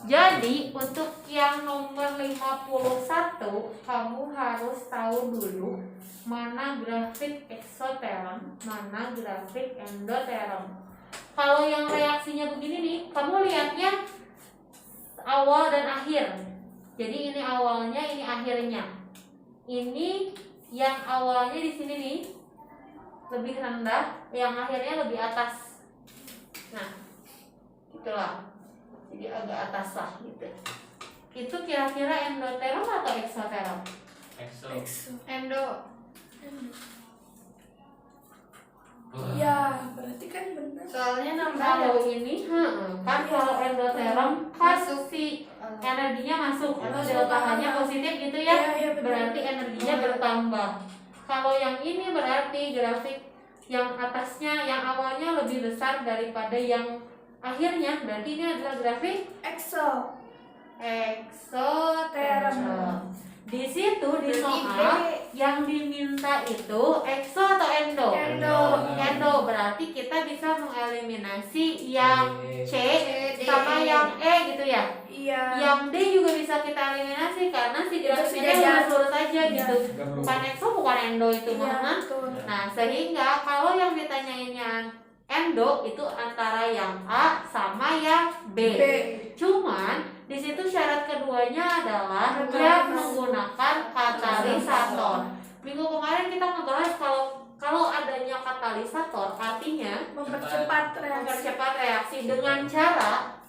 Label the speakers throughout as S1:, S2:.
S1: Jadi untuk yang nomor 51 kamu harus tahu dulu mana grafik eksoterm, mana grafik endoterm. Kalau yang reaksinya begini nih, kamu lihatnya awal dan akhir. Jadi ini awalnya, ini akhirnya. Ini yang awalnya di sini nih lebih rendah, yang akhirnya lebih atas. Nah, itulah. Jadi agak atas lah gitu. Itu kira-kira endoterm atau eksoterm?
S2: Endo.
S3: Ya, berarti kan benar.
S2: Soalnya nambah
S1: Kalau ini, kan kalau endoterm kan si energinya masuk atau delta H-nya positif gitu ya.
S3: Iya, benar.
S1: Berarti energinya bertambah. Kalau yang ini berarti grafik yang atasnya, yang awalnya lebih besar daripada yang akhirnya. Berarti ini adalah grafik eksoterm. Di situ di soal yang diminta itu ekso atau endo? Endo. Berarti kita bisa mengeliminasi yang C sama yang E gitu ya.
S3: Iya.
S1: Yang D juga bisa kita eliminasi karena si grafiknya lurus aja gitu. Bukan ekso, bukan endo itu mah. Nah, sehingga kalau yang ditanyainnya endo itu antara yang A sama yang B. Cuman di situ syarat keduanya adalah dia menggunakan katalisator. Minggu kemarin kita ngebahas kalau adanya katalisator artinya mempercepat reaksi dengan cara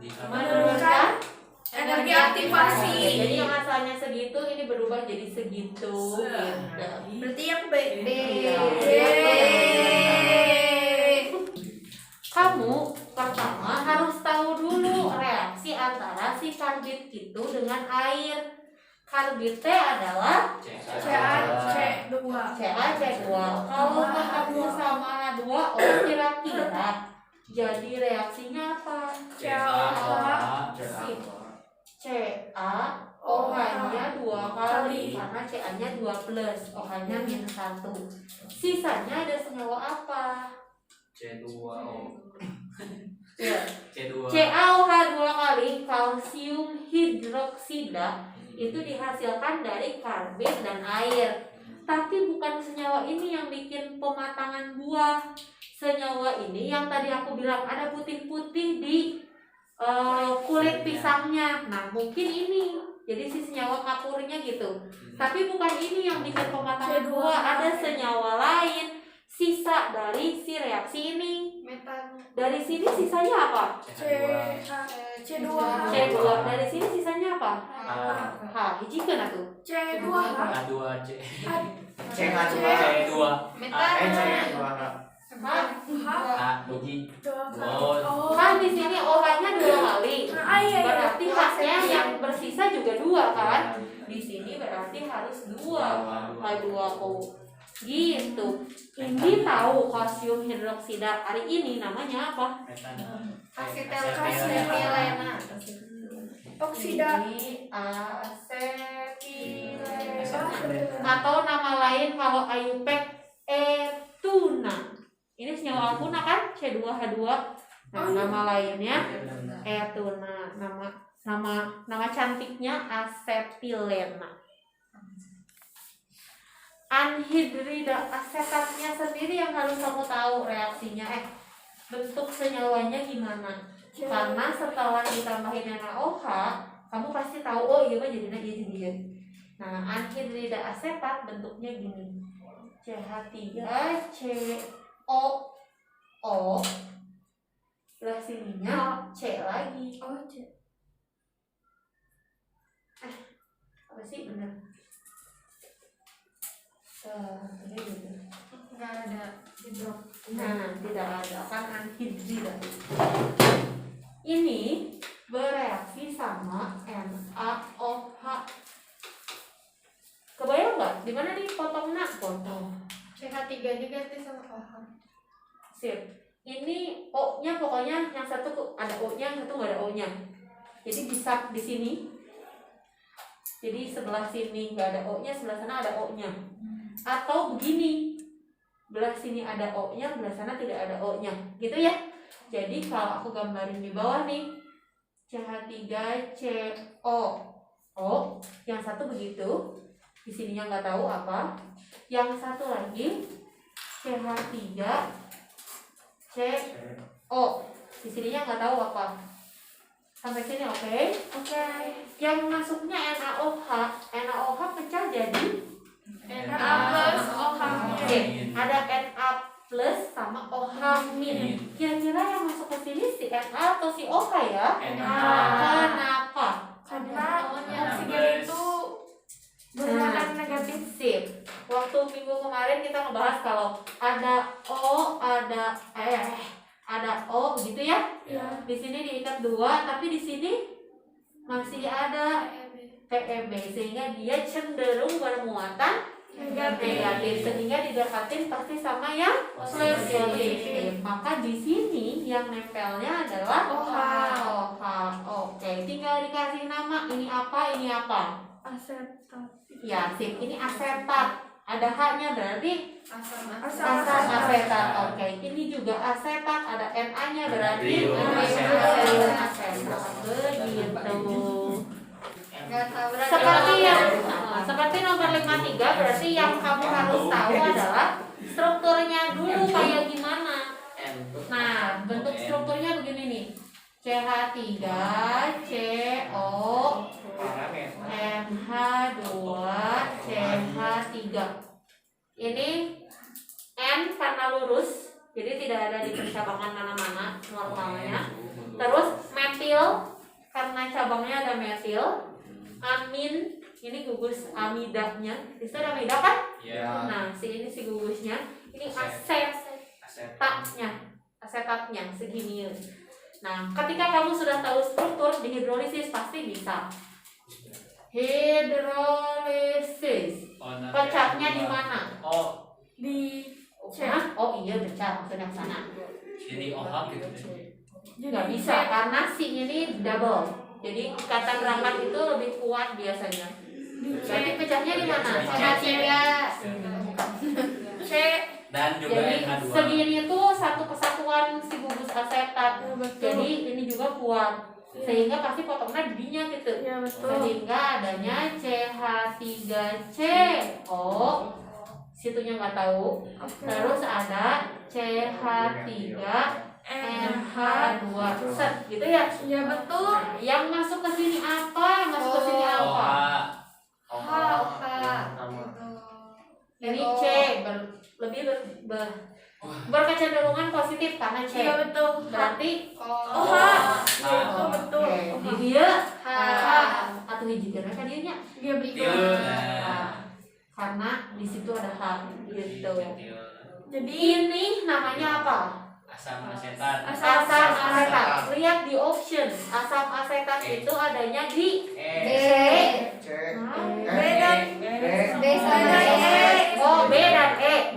S1: menurunkan
S3: energi aktivasi.
S1: Jadi yang asalnya segitu ini berubah jadi segitu.
S3: Berarti yang B.
S1: Kamu pertama harus tahu dulu reaksi antara si karbit itu dengan air. Karbit T adalah
S3: CaC2.
S1: CaC2. Kalau ketemu sama H2O kira-kira jadi reaksinya apa? CaOH-nya 2 kali karena Ca-nya 2 plus, OH-nya -1. Sisanya ada senyawa apa?
S4: C2O.
S1: Ya.
S4: C2.
S1: CaOH 2 kali kalsium hidroksida itu dihasilkan dari karbit dan air. Tapi bukan senyawa ini yang bikin pematangan buah. Senyawa ini yang tadi aku bilang ada putih-putih di kulit pisangnya. Nah, mungkin ini. Jadi si senyawa kapurnya gitu. Tapi bukan ini yang bikin pematangan buah, ada senyawa lain sisa dari si reaksi ini.
S2: metan.
S1: Dari sini sisanya apa?
S3: C2.
S1: C2. Dari sini sisanya apa? H. Hijikeun atuh.
S3: C2H.
S4: H2C.
S5: C2.
S2: Metan.
S4: A biji.
S1: Kan di sini OH-nya 2 kali. Berarti H-nya yang bersisa juga 2 kan? Di sini berarti harus 2 H2O. Gitu. Ini tahu kalsium hidroksida hari ini namanya apa?
S2: Asetilena.
S3: Oksida.
S1: Ini asetilena. Atau nama lain kalau Ayupek etuna. Ini senyawa alkuna kan? C2H2. Nah, nama lainnya etuna. Nama cantiknya asetilena. Anhidrida asetatnya sendiri yang harus kamu tahu reaksinya. Bentuk senyawanya gimana? Karena setelah ditambahin NaOH, kamu pasti tahu oh iya mah jadinya dia. Nah, anhidrida asetat bentuknya gini. CH3COO. Setelah sininya C lagi. Apa sih bener? Gitu.
S2: Enggak ada hidrok.
S1: Nah, tidak ada kan anhidrida. Ini bereaksi sama NaOH. Kebayang nggak? Di mana nih potongnya? Potong.
S2: CH3 diganti sama OH.
S1: Sip. Ini O-nya pokoknya yang satu ada O-nya, yang satu nggak ada O-nya. Jadi bisa di sini. Jadi sebelah sini nggak ada O-nya, sebelah sana ada O-nya. Atau begini, belah sini ada O-nya, belah sana tidak ada O-nya, gitu ya. Jadi kalau aku gambarin di bawah nih, CH3CO. Oh, yang satu begitu. Di sininya nggak tahu apa. Yang satu lagi CH3CO. Di sininya nggak tahu apa. Sampai sini oke?
S3: Oke.
S1: Yang masuknya NaOH, NaOH pecah jadi
S3: Na plus OH.
S1: Oke, ada Na plus sama OH min. Kira-kira yang masuk ke sini si Na atau si OH ya? Kenapa?
S3: Karena oksigen itu berwarna negatif.
S1: Sip. Waktu minggu kemarin kita ngebahas kalau ada O, ada O gitu ya.
S3: Ya.
S1: Di sini diikat dua, tapi di sini masih ada PEB sehingga dia cenderung bermuatan negatif sehingga didekatin pasti sama yang positif. Maka di sini yang nempelnya adalah OH. Oke, tinggal dikasih nama ini apa?
S3: Asetat.
S1: Ya, sip. Ini asetat. Ada H-nya berarti
S2: Asam
S1: asam asetat. Oke, ini juga asetat. Ada Na-nya berarti
S4: Natrium
S1: asetat. Begitu.
S2: Nggak tahu berarti
S1: Seperti nomor 53 berarti yang kamu harus tahu adalah strukturnya dulu kayak gimana. Nah, bentuk strukturnya begini nih. CH3CO NH2CH3. Ini N karena lurus, jadi tidak ada di percabangan mana-mana normalnya. Terus metil karena cabangnya ada metil. Amin, ini gugus amidanya. Itu ada amida kan?
S4: Ya.
S1: Nah, ini si gugusnya. Ini asetatnya segini. Nah, ketika kamu sudah tahu struktur di hidrolisis pasti bisa. Hidrolisis. Pecahnya di mana?
S3: Di
S1: Hah? Oh iya, pecah maksudnya ke sana.
S4: Jadi OH gitu.
S1: Nggak bisa karena si ini double. Jadi ikatan rangkat itu lebih kuat biasanya. Jadi pecahnya di mana?
S2: CH3.
S3: C.
S4: Dan juga
S1: Jadi
S4: NH2.
S1: segini itu satu kesatuan si gugus asetat. Jadi ini juga kuat. Sehingga pasti potongnya dinya gitu.
S3: Ya betul.
S1: Sehingga adanya CH3CO. Situnya nggak tahu. Terus ada CH3NH2 set gitu ya.
S3: Ya betul.
S1: Yang masuk ke sini apa? Yang masuk ke sini apa?
S2: OH.
S1: Ini C berkecenderungan positif karena C.
S3: Ya betul.
S1: Berarti
S3: OH. Ya itu betul.
S1: oke. Di dia atau hiji kira kan dia nya.
S3: Ya betul.
S1: Karena di situ ada H gitu.
S3: Jadi
S1: Ini namanya apa?
S4: Asam asetat.
S1: Asam asetat. Lihat di option. Asam asetat itu adanya di
S2: B.
S3: B dan
S2: B sama E.
S1: Oh, B dan E.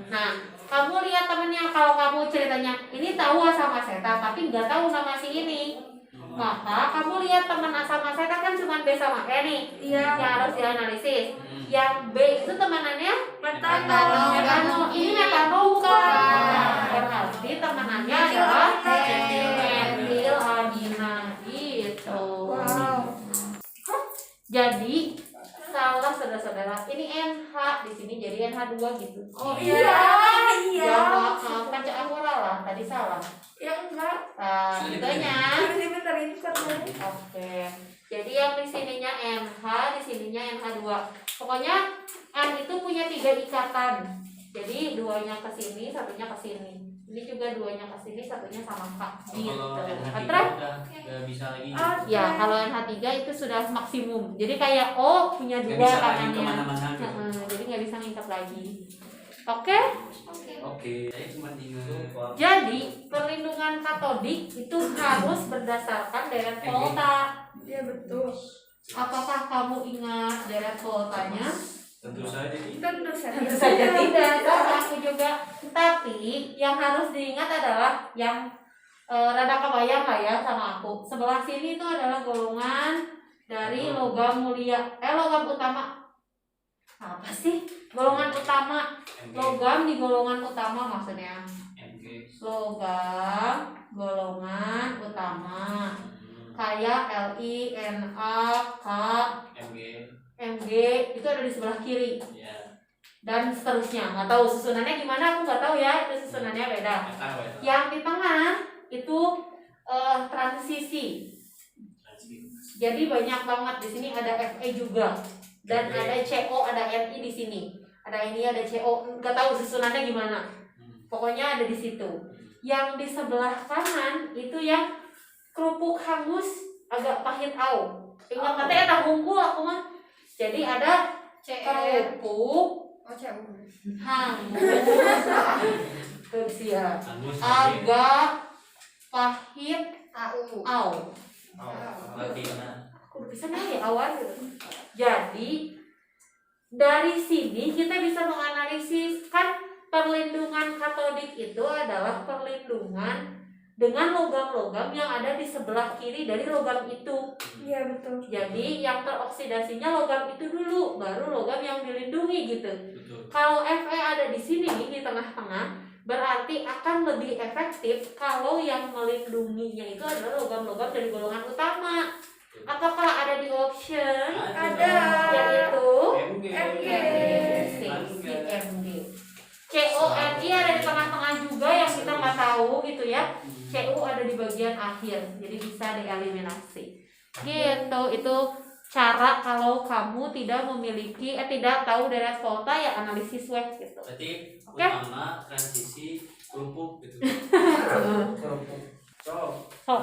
S4: Nah,
S1: Nah, kamu lihat temennya kalau kamu ceritanya ini tahu asam asetat tapi nggak tahu nama si ini. Maka kamu lihat teman asam asetat kan cuma B sama E nih.
S3: Iya.
S1: Yang harus dianalisis. Yang B itu temanannya
S3: metanol.
S1: metanol. Ini metanol bukan. Berarti temanannya adalah metilamina gitu.
S3: Wow.
S1: Jadi salah saudara-saudara. Ini NH di sini jadi NH2 gitu.
S3: Oh iya. Iya.
S1: Ya, baca akurat lah. Tadi salah.
S3: Yang enggak.
S1: Itunya.
S3: Ini bener ini karena.
S1: Oke. Jadi yang di sininya NH, di sininya NH2. Pokoknya N itu punya 3 ikatan. Jadi duanya ke sini, satunya ke sini. Ini juga duanya ke sini, satunya sama K. Gitu.
S4: kalau NH3
S1: Terus?
S4: udah nggak bisa lagi.
S1: Ya, kalau NH3 itu sudah maksimum. Jadi kayak O punya
S4: Nggak
S1: 2
S4: bisa lagi
S1: kanannya.
S4: kemana-mana gitu.
S1: Jadi nggak bisa ngingkat lagi. Oke?
S4: Oke, saya cuma tinggal.
S1: Jadi perlindungan katodik itu harus berdasarkan deret volta.
S3: Ya betul.
S1: Apakah kamu ingat deret voltanya?
S4: Tentu saja.
S3: Tentu saja.
S1: Tentu saja tidak, sama aku juga. Tapi yang harus diingat adalah yang rada kebayang lah ya sama aku. Sebelah sini itu adalah golongan dari logam mulia, logam utama. Apa sih? Golongan utama. Logam di golongan utama maksudnya. Logam golongan utama. kayak Li, Na, K,
S4: MG.
S1: Mg itu ada di sebelah kiri
S4: Ya.
S1: dan seterusnya. Nggak tahu susunannya gimana, aku nggak tahu ya, itu susunannya beda.
S4: Tahu ya.
S1: Yang di tengah itu transisi. Jadi banyak banget di sini ada Fe juga dan
S4: Oke.
S1: ada CO, ada Ni di sini. Ada ini, ada CO, nggak tahu susunannya gimana. Pokoknya ada di situ. Yang di sebelah kanan itu yang kerupuk hangus agak pahit au. Ingat katanya tak hunkul aku mah. Jadi ada kerupuk
S2: Oh, CU.
S1: hangus terus ya
S4: Hangus.
S1: agak pahit
S2: AU.
S1: au.
S4: Berarti nah.
S1: Aku bisa nih awal. Jadi dari sini kita bisa menganalisis kan perlindungan katodik itu adalah perlindungan dengan logam-logam yang ada di sebelah kiri dari logam itu.
S3: Iya betul.
S1: Jadi yang teroksidasinya logam itu dulu, baru logam yang dilindungi gitu.
S4: Betul.
S1: Kalau Fe ada di sini di tengah-tengah, berarti akan lebih efektif kalau yang melindunginya itu adalah logam-logam dari golongan utama. Apakah ada di option?
S3: Ada.
S1: Yaitu
S4: MG.
S3: MG.
S1: CMG. CONI ada di tengah-tengah juga yang kita nggak tahu gitu ya. CU ada di bagian akhir, jadi bisa dieliminasi. Gitu, itu cara kalau kamu tidak memiliki tidak tahu deret volta ya analisis wave gitu.
S4: Berarti
S1: Oke.
S4: utama transisi kerupuk gitu.
S5: Kerupuk.
S4: So.
S1: So,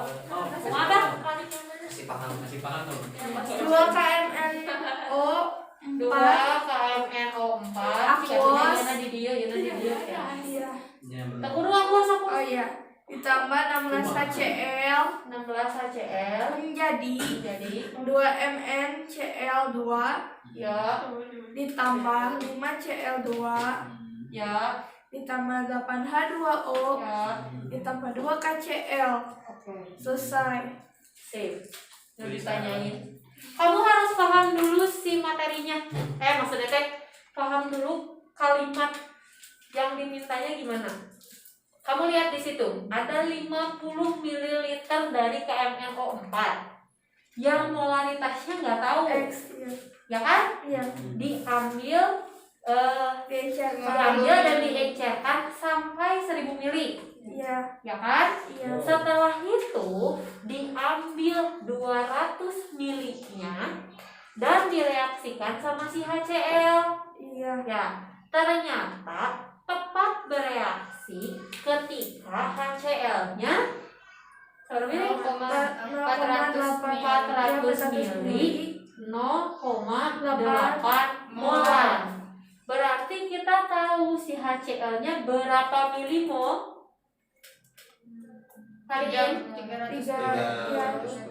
S1: ada
S5: Masih paham.
S4: Masih paham tuh.
S3: 2 KMNO
S1: 2
S3: 4.
S1: KMNO 4.
S3: Aquos.
S1: Yana di dia ya.
S3: Iya.
S4: Ya benar.
S1: Tak kudu aquos aku.
S3: Oh iya. Ditambah 16 HCl
S1: 16 HCl
S3: menjadi
S1: jadi
S3: 2 MnCl2
S1: ya
S3: ditambah 5 Cl2
S1: ya
S3: ditambah 8 H2O
S1: ya.
S3: ditambah 2 KCl.
S1: Oke.
S3: Selesai.
S1: Sip. Yang ditanyain. Kamu harus paham dulu si materinya. Maksudnya paham dulu kalimat yang dimintanya gimana. Kamu lihat di situ, ada 50 ml dari KMNO4 yang molaritasnya nggak tahu,
S3: X iya.
S1: ya kan?
S3: Iya.
S1: Diambil
S3: Diambil
S1: dan diencerkan sampai 1000 ml,
S3: Iya.
S1: ya kan?
S3: Iya.
S1: Setelah itu diambil 200 ml-nya dan direaksikan sama si HCl.
S3: Iya.
S1: Ya, ternyata tepat bereaksi ketika HCl-nya 400 mili 0,8 molar. Berarti kita tahu si HCl-nya berapa milimol? Kalian?
S3: 3.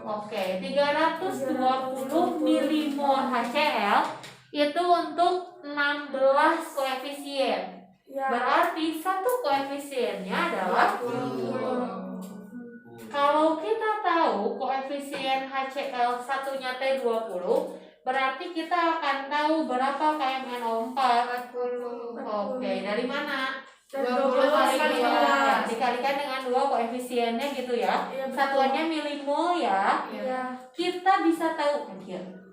S1: Oke, 320 milimol HCl itu untuk 16 koefisien.
S3: Iya.
S1: Berarti satu koefisiennya adalah
S3: 20.
S1: kalau kita tahu koefisien HCl satunya T20, berarti kita akan tahu berapa KMNO4.
S2: 40.
S1: Oke, dari mana?
S3: 20
S1: kali
S3: kali
S1: 2 dikalikan dengan 2 koefisiennya gitu ya.
S3: Iya, betul.
S1: Satuannya milimol ya.
S3: Iya.
S1: Kita bisa tahu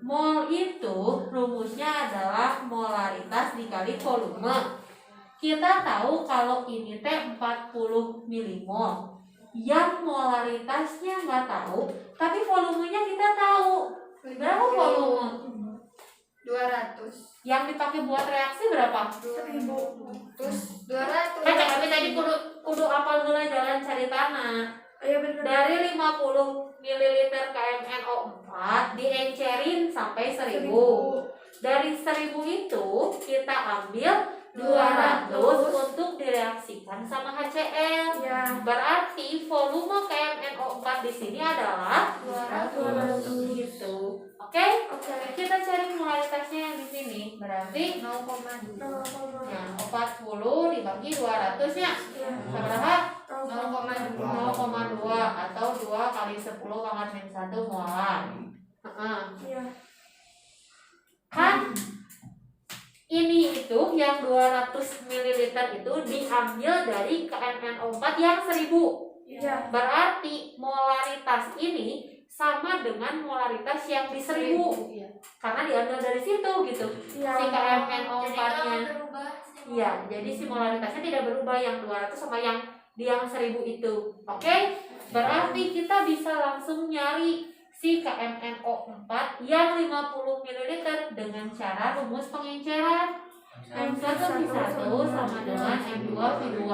S1: mol itu rumusnya adalah molaritas dikali volume. Kita tahu kalau ini teh 40 milimol. Yang molaritasnya nggak tahu, tapi volumenya kita tahu. Berapa volume?
S2: 200.
S1: Yang dipakai buat reaksi berapa?
S3: 1000.
S2: Terus 200.
S1: Tapi tadi kudu apal heula jalan cari tanah.
S3: Iya benar.
S1: Dari 50 ml KMNO4 diencerin sampai 1000. Dari 1000 itu kita ambil 200 untuk direaksikan sama HCl.
S3: Iya.
S1: Berarti volume KMNO4 di sini adalah
S3: 200.
S1: gitu. Oke?
S3: Oke.
S1: Kita cari molaritasnya yang di sini. Berarti
S2: 0,2.
S1: nah, 40 dibagi 200 nya.
S3: Iya.
S1: Berapa?
S2: 0,2.
S1: 0,2 atau 2 kali 10 pangkat min 1 molar.
S3: Iya.
S1: Kan ini itu yang 200 ml itu diambil dari KMNO4 yang 1000.
S3: Iya.
S1: Berarti molaritas ini sama dengan molaritas yang di 1000.
S2: Iya.
S1: Karena diambil dari situ gitu.
S3: Iya.
S1: Si KMNO4
S2: Jadi kalau
S1: nya
S2: berubah
S1: iya, jadi si molaritasnya tidak berubah yang 200 sama yang 1000 itu. Oke? Berarti kita bisa langsung nyari si KMNO4 yang 50 ml dengan cara rumus pengenceran. M1V1 sama dengan M2V2.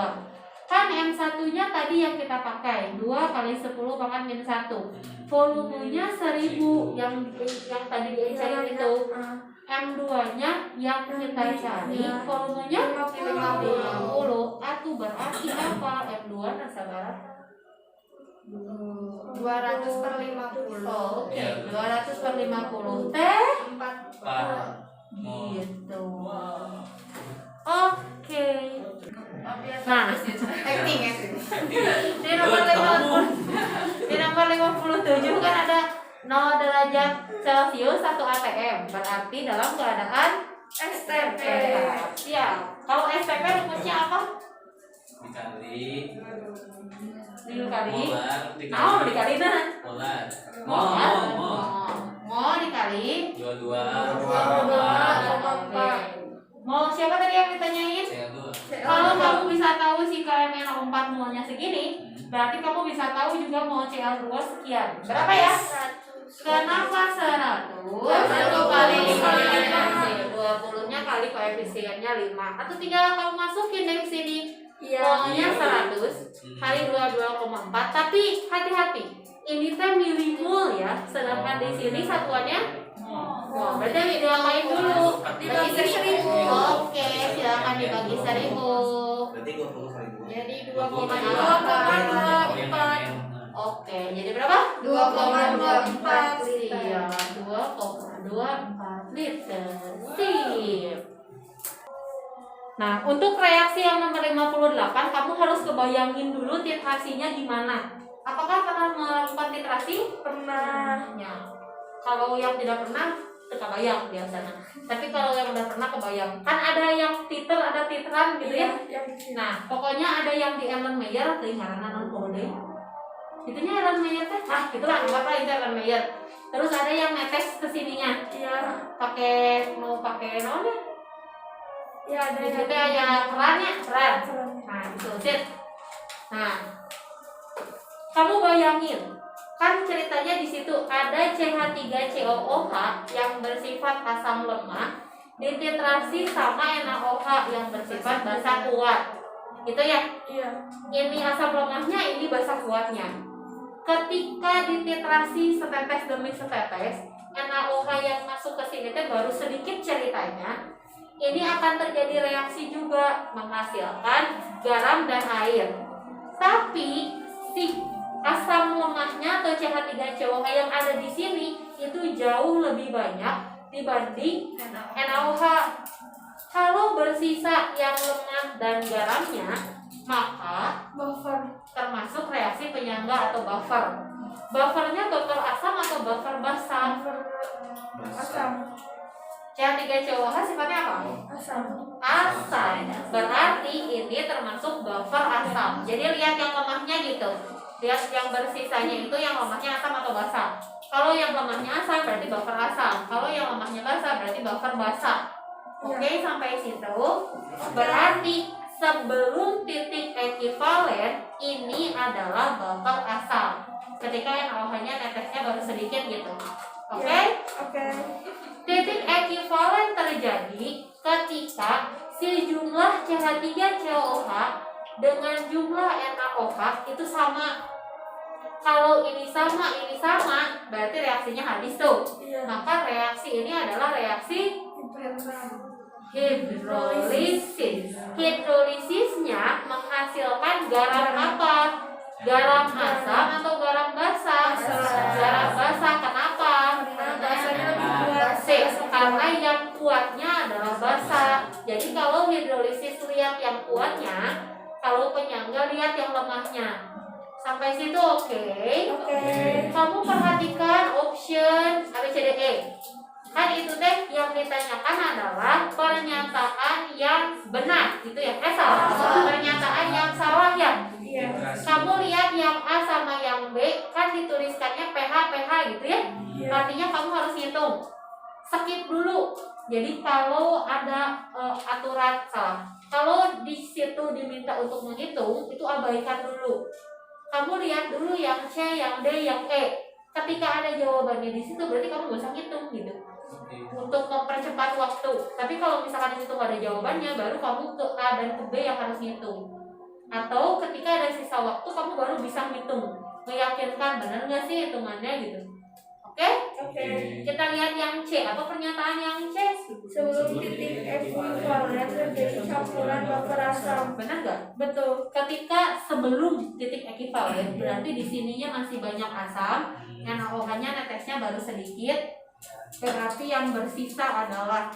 S1: Kan M1-nya tadi yang kita pakai 2 kali 10 pangkat min 1. Volumenya 1000 yang tadi diencerin itu. M2-nya yang kita cari volumenya 50. Atuh berarti apa? M2 nasabar
S2: 200/50.
S1: Oh, oke, 200/50 teh
S2: 4.
S1: gitu. Oke. Nah,
S2: Acting.
S1: di nomor 57 kan ada 0 derajat Celcius 1 atm. Berarti dalam keadaan
S2: STP.
S1: Siap. Kalau STP rumusnya apa?
S4: Dikali
S1: Dikali.
S4: molar
S1: Dikali nah.
S4: molar
S1: Mol dikali
S4: 22
S1: Oke. Mau siapa tadi yang ditanyain?
S4: CO2
S1: Kalau kamu bisa tahu si KMNO4 molnya segini, berarti kamu bisa tahu juga mol Cl2 sekian. Berapa ya? Kenapa 100? 1 kali 5. 20-nya kali koefisiennya 5. Atau tinggal kamu masukin dari sini. Molnya 100 kali 22,4. Tapi hati-hati. Ini teh milimol ya. Sedangkan di sini satuannya mol. Berarti diapain dulu?
S2: Dibagi 1000.
S1: Oke, silakan dibagi 1000.
S5: Berarti 20.000.
S2: Jadi
S1: 2,24. Oke, jadi berapa?
S2: 2,24
S1: Iya, 2,24 liter. Sip. Nah, untuk reaksi yang nomor 58, kamu harus kebayangin dulu titrasinya gimana. Apakah pernah melakukan titrasi?
S3: Pernah.
S1: Ya. Kalau yang tidak pernah, kebayang biasanya. Tapi kalau yang udah pernah kebayang, kan ada yang titer, ada titeran gitu ya.
S3: Yang di sini.
S1: Nah, pokoknya ada yang di Erlenmeyer, di ngaranna non kode. Itunya Erlenmeyer teh. Ah, itulah apa itu Erlenmeyer. Terus ada yang netes ke sininya.
S3: Iya.
S1: Mau pakai non ya?
S3: Iya ada
S1: Di
S3: yang.
S1: situ ya kerannya, keran.
S3: Keran.
S1: Nah, itu sip. Nah, kamu bayangin, kan ceritanya di situ ada CH3COOH yang bersifat asam lemah dititrasi sama NaOH yang bersifat basa kuat. Gitu ya.
S3: Iya.
S1: Ini asam lemahnya, ini basa kuatnya. Ketika dititrasi setetes demi setetes, NaOH yang masuk ke sini teh baru sedikit ceritanya. Ini akan terjadi reaksi juga menghasilkan garam dan air. Tapi si asam lemahnya atau CH3COOH yang ada di sini itu jauh lebih banyak dibanding NaOH. Kalau bersisa yang lemah dan garamnya, maka
S3: Buffer.
S1: termasuk reaksi penyangga atau buffer. Buffernya buffer asam atau buffer basa?
S3: Asam.
S1: CH3COOH sifatnya apa?
S3: Asam.
S1: Asam. Berarti ini termasuk buffer asam. Jadi lihat yang lemahnya gitu. Lihat yang bersisanya itu yang lemahnya asam atau basa. Kalau yang lemahnya asam berarti buffer asam. Kalau yang lemahnya basa berarti buffer basa. Oke, sampai situ. Berarti sebelum titik ekivalen ini adalah buffer asam. Ketika NaOH-nya netesnya baru sedikit gitu. Oke?
S3: Oke.
S1: Titik ekivalen terjadi ketika si jumlah CH3COOH dengan jumlah NaOH itu sama. Kalau ini sama, berarti reaksinya habis tuh.
S3: Iya.
S1: Maka reaksi ini adalah reaksi hidrolisis. Hidrolisisnya menghasilkan garam apa? Garam asam atau garam basa? Garam basa. Kenapa?
S3: Basanya lebih kuat.
S1: Karena yang kuatnya adalah basa. Jadi kalau hidrolisis lihat yang kuatnya, kalau penyangga lihat yang lemahnya. Sampai situ oke?
S3: Oke.
S1: Kamu perhatikan option ABCDE. Kan itu teh yang ditanyakan adalah pernyataan yang benar, gitu ya? Salah. Pernyataan yang salah ya.
S3: Iya.
S1: Kamu lihat yang A sama yang B kan dituliskannya PH PH skip dulu. Jadi kalau ada aturan salah, kalau di situ diminta untuk menghitung, itu abaikan dulu. Kamu lihat dulu yang C, yang D, yang E. Ketika ada jawabannya di situ, berarti kamu gak usah ngitung gitu. Untuk mempercepat waktu. Tapi kalau misalkan di situ gak ada jawabannya, baru kamu ke A dan ke B yang harus ngitung. Atau ketika ada sisa waktu, kamu baru bisa ngitung, meyakinkan benar nggak sih hitungannya gitu. Oke?
S3: Oke.
S1: Kita lihat yang C. Apa pernyataan yang C?
S3: Sebelum titik ekuivalen terjadi campuran buffer asam.
S1: Benar nggak?
S3: Betul.
S1: Ketika sebelum titik ekivalen, berarti di sininya masih banyak asam, NaOH-nya netesnya baru sedikit. Berarti yang bersisa adalah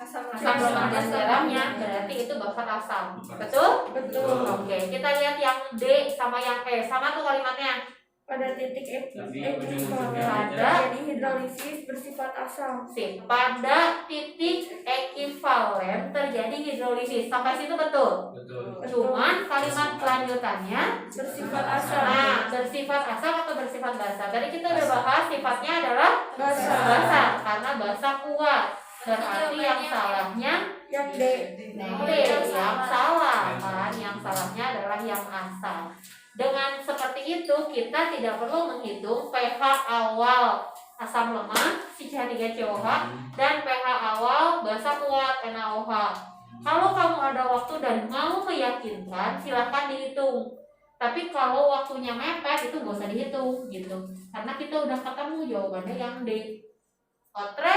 S2: Asam
S1: asam lemak dan garamnya, berarti itu buffer asam. Betul?
S3: Betul.
S1: Oke, kita lihat yang D sama yang E. Sama tuh kalimatnya.
S3: Pada titik ekuivalen
S1: Ada.
S3: terjadi hidrolisis bersifat asam.
S1: Sip. Pada titik ekivalen terjadi hidrolisis. Sampai situ betul.
S4: Betul.
S1: Cuman kalimat kelanjutannya
S3: Bersifat asam.
S1: nah, bersifat asam atau bersifat basah. Tadi kita udah bahas sifatnya adalah
S3: Basah.
S1: basah karena basah kuat. Berarti yang salahnya
S3: Yang D.
S1: D, yang salah kan, yang salahnya adalah yang asam. Dengan seperti itu kita tidak perlu menghitung pH awal asam lemak CH3COH dan pH awal basah kuat NaOH. Kalau kamu ada waktu dan mau meyakinkan, silahkan dihitung. Tapi kalau waktunya mepet itu gak usah dihitung gitu, karena kita udah ketemu jawabannya yang D.
S3: Oke.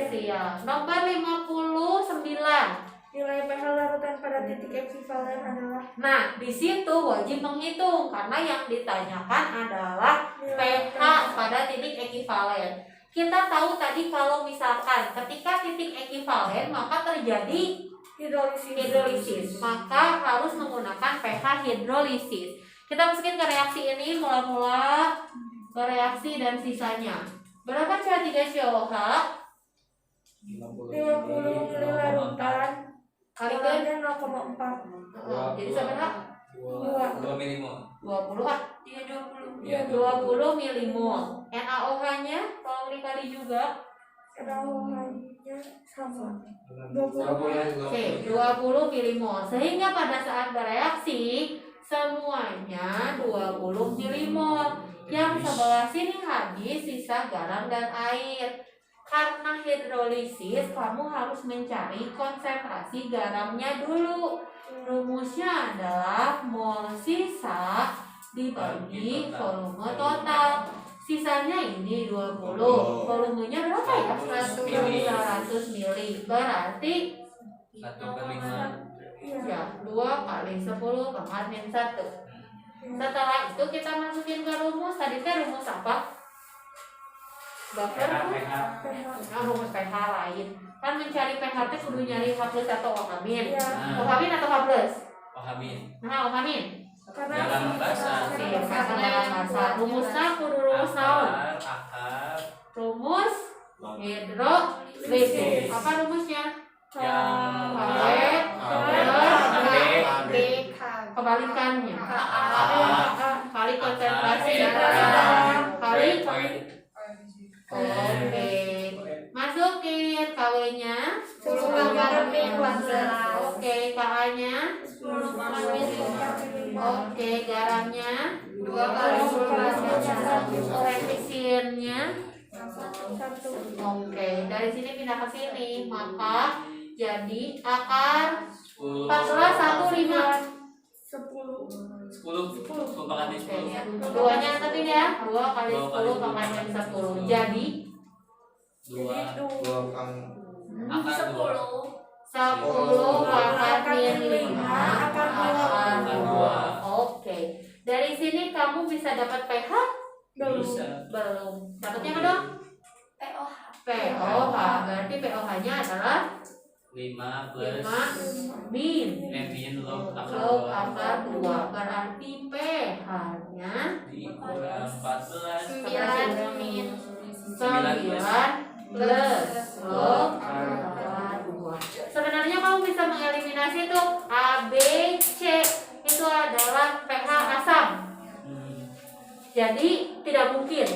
S1: Siap. Nomor 59.
S3: Nilai pH larutan pada titik ekuivalen adalah
S1: Nah, di situ wajib menghitung karena yang ditanyakan adalah pH pada titik ekivalen. Kita tahu tadi kalau misalkan ketika titik ekivalen maka terjadi hidrolisis, maka harus menggunakan pH hidrolisis. Kita masukin ke reaksi ini mula-mula ke reaksi dan sisanya. Berapa CH3COH?
S3: 50 ml larutan
S1: Kalikan
S3: kalorinya 0,4.
S1: jadi seberapa?
S5: 2 milimol.
S1: 20 ah.
S2: Iya 20.
S3: Iya,
S1: 20 milimol. NaOH-nya tolong dikali juga.
S3: NaOH-nya sama. 20.
S1: Oke, 20 milimol. Sehingga pada saat bereaksi semuanya 20 milimol. Yang sebelah sini habis, sisa garam dan air. Karena hidrolisis, kamu harus mencari konsentrasi garamnya dulu. Rumusnya adalah mol sisa dibagi volume total. Sisanya ini 20. Volumenya berapa ya? 100 mili. Berarti
S5: 1/5.
S1: ya 2 kali 10 pangkat min 1. Setelah itu kita masukin ke rumus. Tadi teh rumus apa? Buffer nah, rumus pH lain. Kan mencari pH teh kudu nyari H+ atau OH-.
S3: Iya.
S1: OH- atau H+?
S5: Pahamin.
S1: Nah, OH-.
S3: Karena
S5: Garam basah.
S1: Iya, karena basah. Rumusnya kudu rumus naon?
S5: Akar.
S1: Rumus hidrolisis. Apa rumusnya? Kebalikannya. Kali konsentrasi kali. Oke. Masukin KW-nya
S2: 10 pangkat min 14.
S1: Oke, KA-nya.
S2: 10 pangkat min 5.
S1: Oke, garamnya
S2: 2 kali 10
S1: koefisiennya.
S3: 1.
S1: Oke, dari sini pindah ke sini, maka jadi akar
S5: 10.
S1: 14 15.
S3: 10.
S5: 10 pangkat min 10.
S1: Duanya antepin ya, 2 kali 10 pangkat min 10. Jadi
S5: 2
S2: 10.
S1: 10 pangkat min 5
S3: akar
S1: akar
S5: 2.
S1: 2. Oke, dari sini kamu bisa dapat pH?
S5: Bisa.
S1: Belum. Dapatnya apa dong?
S2: POH.
S1: pOH. Berarti pOH-nya adalah
S5: 5 plus
S1: 5 min
S5: min log
S1: log
S5: akar
S1: akar 2. Berarti pH-nya
S5: dikurang 14.
S2: 9 min
S1: 9 plus log akar 2. Sebenarnya kamu bisa mengeliminasi tuh A, B, C. Itu adalah pH asam. Jadi tidak mungkin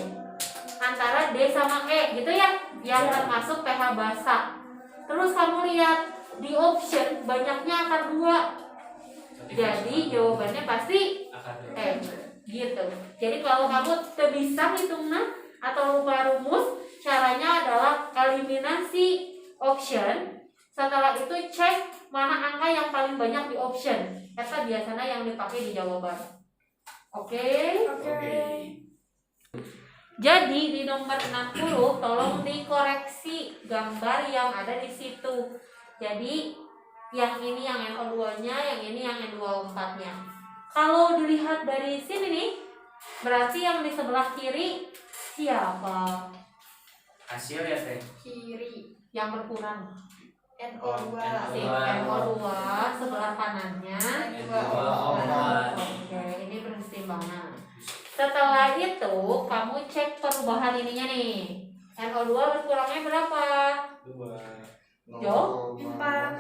S1: A, antara D sama E gitu ya, yang termasuk pH basa. Terus kamu lihat di option banyaknya akar 2. Jadi jawabannya pasti E gitu. Jadi kalau kamu tidak bisa hitungnya atau lupa rumus, caranya adalah eliminasi option. Setelah itu cek mana angka yang paling banyak di option. Eta biasanya yang dipakai di jawaban. Oke? Jadi di nomor 60 tolong dikoreksi gambar yang ada di situ. Jadi yang ini yang NO2-nya, yang ini yang N24-nya. Kalau dilihat dari sini nih, berarti yang di sebelah kiri siapa?
S5: Hasil ya teh.
S2: Kiri.
S1: Yang berkurang.
S2: NO2.
S1: Si NO2 sebelah kanannya. Oke, ini pertimbangan. Setelah itu kamu cek perubahan ininya nih. NO2 berkurangnya berapa?
S5: 2.
S1: Jo?
S3: 4.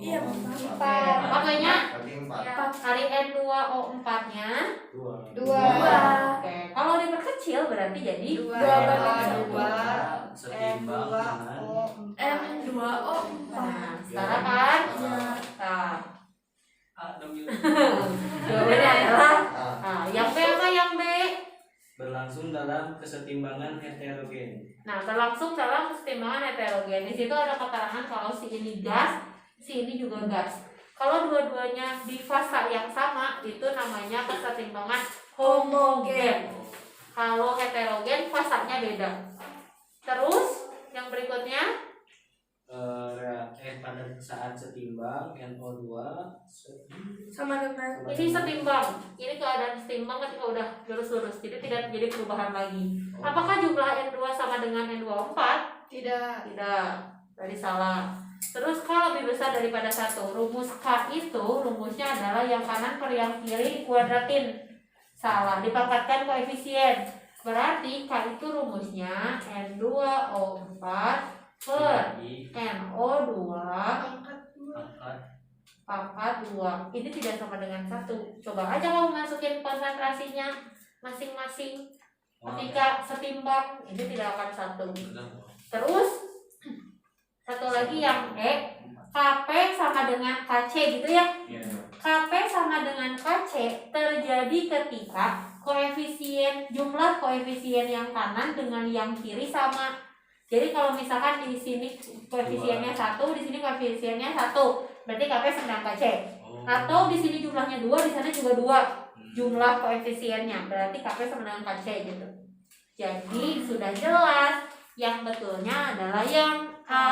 S3: Iya, 4.
S1: Makanya
S2: Ya.
S1: kali N2O4-nya
S5: 2.
S2: 2.
S1: Oke, kalau diperkecil berarti jadi
S2: 2.
S5: Setimbang dengan
S3: N2O4.
S1: Nah, setara kan? Nah, jawabannya adalah yang B apa yang B?
S5: berlangsung dalam kesetimbangan heterogen.
S1: Nah, berlangsung dalam kesetimbangan heterogen. Di situ ada keterangan kalau si ini gas, si ini juga gas. Kalau dua-duanya di fasa yang sama, itu namanya kesetimbangan homogen. Kalau heterogen, fasanya beda. Terus yang berikutnya,
S5: Pada saat setimbang NO2
S3: Sama dengan
S1: ini setimbang. Ini keadaan setimbang ketika udah lurus-lurus, jadi tidak terjadi perubahan lagi. Apakah jumlah N2 sama dengan N24?
S2: Tidak.
S1: Tidak, tadi salah. Terus kalau lebih besar daripada 1, rumus K itu rumusnya adalah yang kanan per yang kiri dikuadratin. Salah, dipangkatkan koefisien. Berarti K itu rumusnya N2O4 per NO2 pangkat 2. Ini tidak sama dengan 1. Coba aja kamu masukin konsentrasinya masing-masing. Ketika setimbang, ini tidak akan 1. Terus satu lagi yang E, KP sama dengan KC gitu ya. KP sama dengan KC terjadi ketika jumlah koefisien yang kanan dengan yang kiri sama. Jadi kalau misalkan di sini koefisiennya 1, di sini koefisiennya 1, berarti KP sama dengan KC. Atau di sini jumlahnya 2, di sana juga 2 jumlah koefisiennya, berarti KP sama dengan KC gitu. Jadi sudah jelas, yang betulnya adalah yang A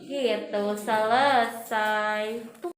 S1: gitu. Selesai. Tuh